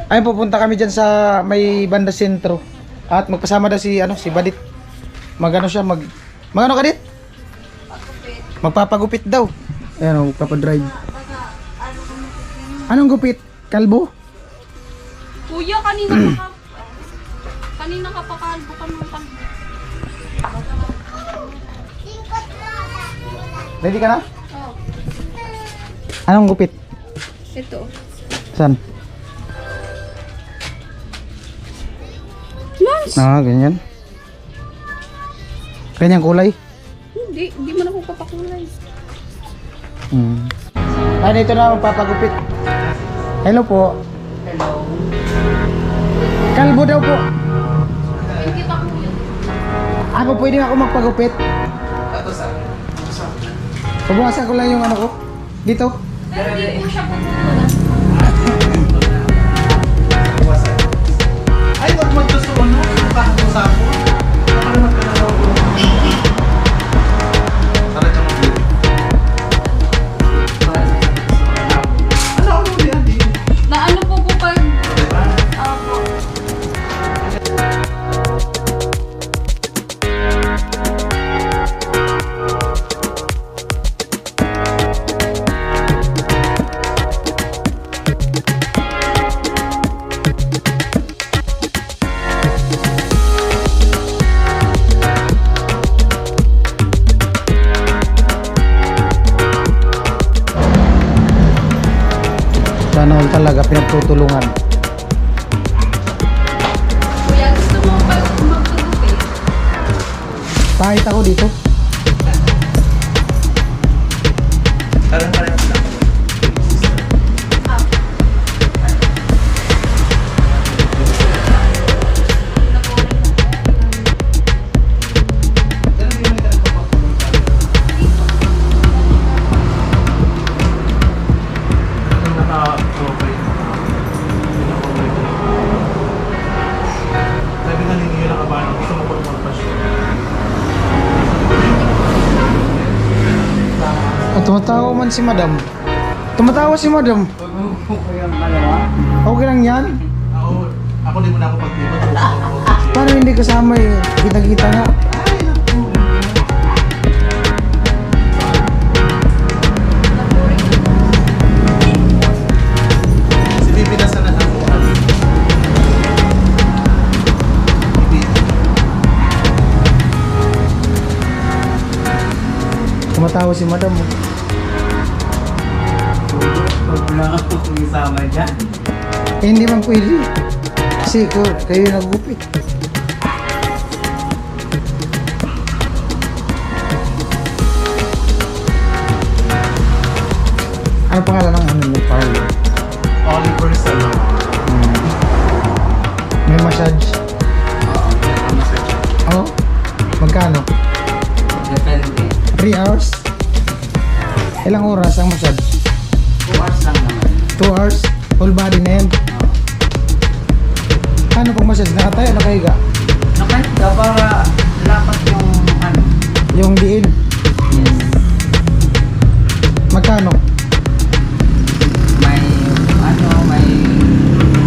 Ay, pupunta kami dyan sa may banda sentro. At magpasama daw si si Badit. Magano siya magano ka dit? Magpapagupit daw. Ayan, magpapadrive. Anong gupit? Kalbo? Kuya, kanina ka pa kalbo ka ng kalbo. Ready ka na? Oh. Anong gupit? Ito. Saan? Lance! Ganyan. Ganyang kulay? Hindi mo na ako papakulay. Ay, dito na magpapagupit. Hello po. Hello. Kalbo daw po. Thank you, kuya. Ako pwede ako magpagupit. Pabawasan ko lang yung ko. Dito. Pero hindi po siya pagkukulan. Ay, wag magkasuon mo. Mukha ko. Baka naman ka na daw. Talagang mabili. Ano ako muli, Andi? Na ano po pag... Diba? po. Sana all talaga pinagtutulungan. Kuya, gusto mo pag magpagupit? Kahit ako dito. Parang lang. Sabi nga ninyo lang ba, gusto mo pag-magpasyon. Tumatawa man si madam. Tumatawa si madam. Okay lang yan? Ako di mo na ako pag-ibot. Paano hindi kasama kita-kita nga? Si Bibi nasa na ako. Bibi. Tumatawa si madam. Huwag mo lang ako kung isama dyan. Hindi man pwede. Kasi kayo nagupit. Ano pangalan ng ng parlor? Oliver Salon. May massage. Ano sa dyan? Oh, magkano? Depende. 3 hours? Ilang oras ang massage? 2 hours lang naman. 2 hours? Full body na yan? Ano pag massage? Nakatayo, nakahiga? Nakahiga para lapat yung ano. Yung diin? Yes. Magkano? May may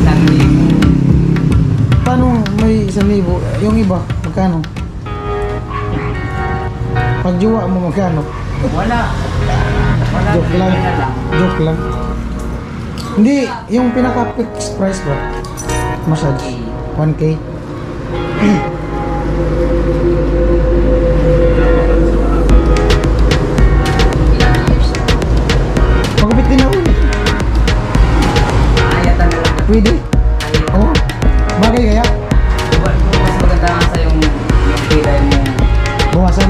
1,000. Paano may 1,000? Yung iba, magkano? Pag jowa mo, magkano? Wala. Joke lang. bigay na lang. Joke lang. Hindi, yung pinaka-fixed price ba? Massage. 1K. Magupit din ako. Ayatan na lang. Pwede? Ayatan. Oo. Bagay kaya? Mas maganda nga sa yung kilay mo. Bawasan.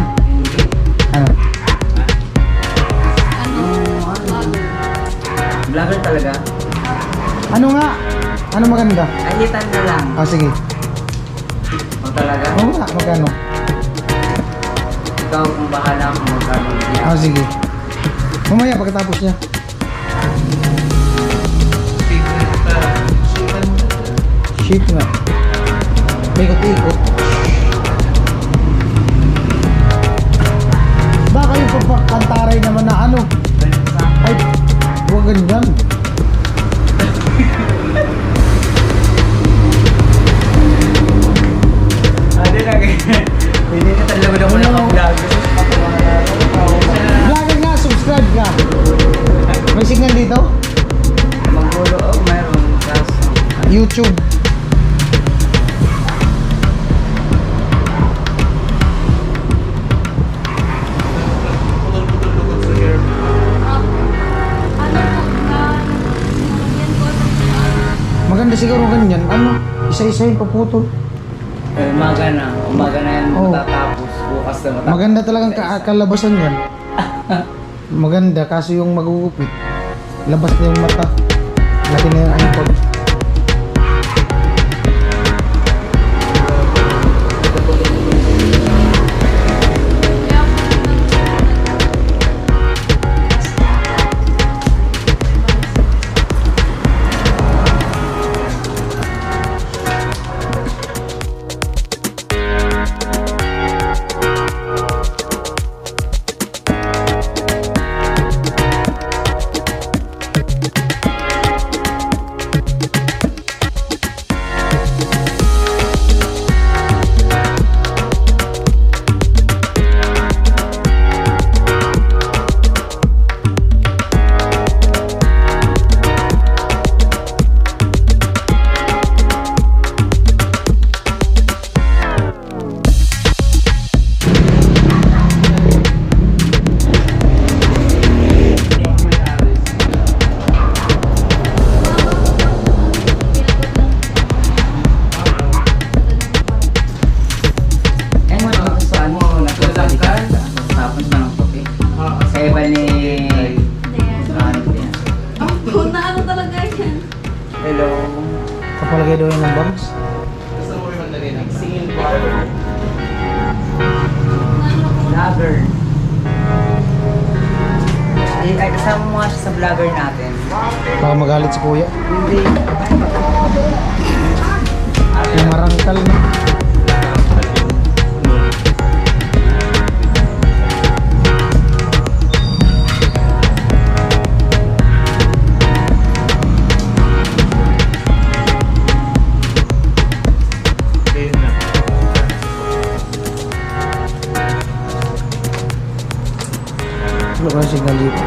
maganda. Ahitan na lang. Ah, sige. O talaga? Oo nga, magkano? Ikaw kung bahala kung magkano niya. Ah, sige. Mamaya pagkatapos niya. Shit nga. May ikot-ikot. Baka yung papakantaray naman na ano. Ay, huwag ganyan. Hindi na ganyan. Hindi na talaga ako naka-vlog. Vlogger nga, subscribe nga. May signal dito? Magbulo o mayroon. Kaso. YouTube. Ano po na yan ko Maganda siguro ganyan. Ano? Isa-isa yung paputol. Umaga na yan Oo. matatapos. Bukas na matapos. Maganda talagang kalabasan yan. Maganda, kaso yung magugupit. Labas na yung mata. Laki na yung iPod. Kaya po Eh, mo naman gusto ano, nagkasalitan ka. Tapos na ng topic. Kaya ba ni... Ano ba yan? Ang na ano talaga yan. Hello. Kapalagay daw yung numbers. Vlogger. Ay, kasama mo nga siya sa vlogger natin. Baka magalit si kuya. Hindi. Yung marangkal na. Wala ba yung signal dito?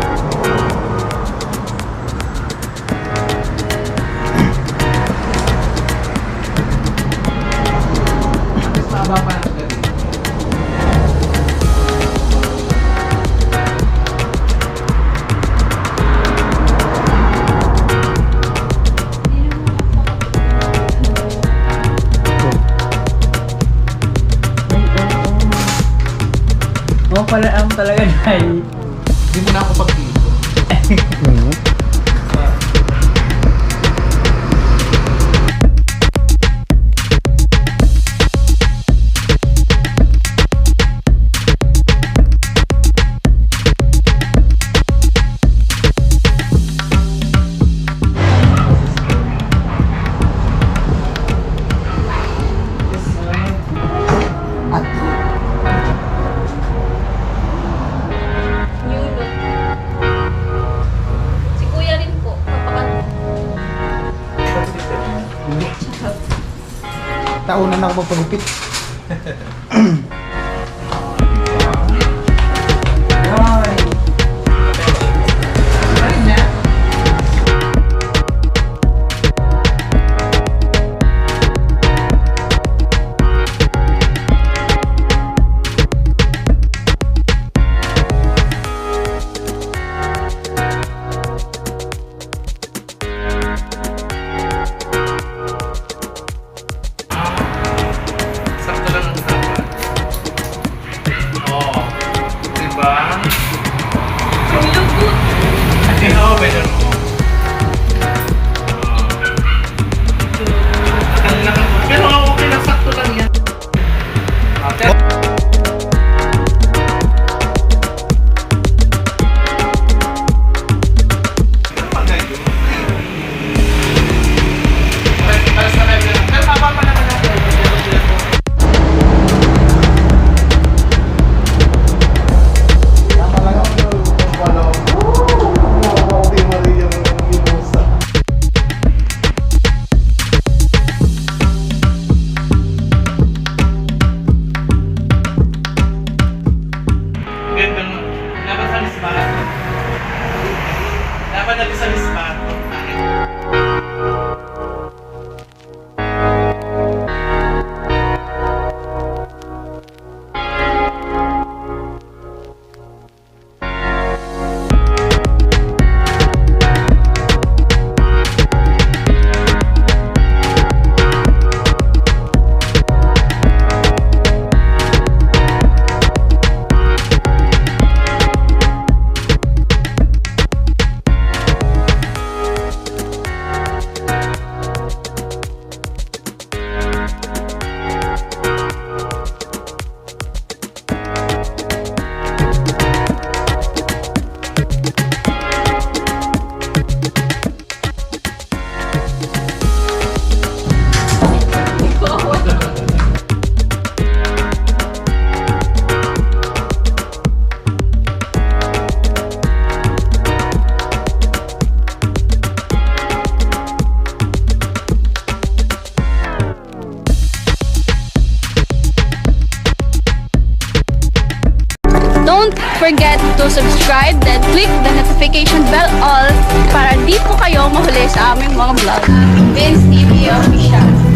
Oo pala, ang talaga dahil. Hindi mo na ako pag-iito. Mhm. At New look. Si kuya rin po. taunan na ako magpagupit. Sakto lang ang haba. Gandang laban sa lisbat. Laban natin sa lisbat. Don't forget to subscribe then click the notification bell all para di po kayo mahuli sa aming mga vlog. Vince TV Official.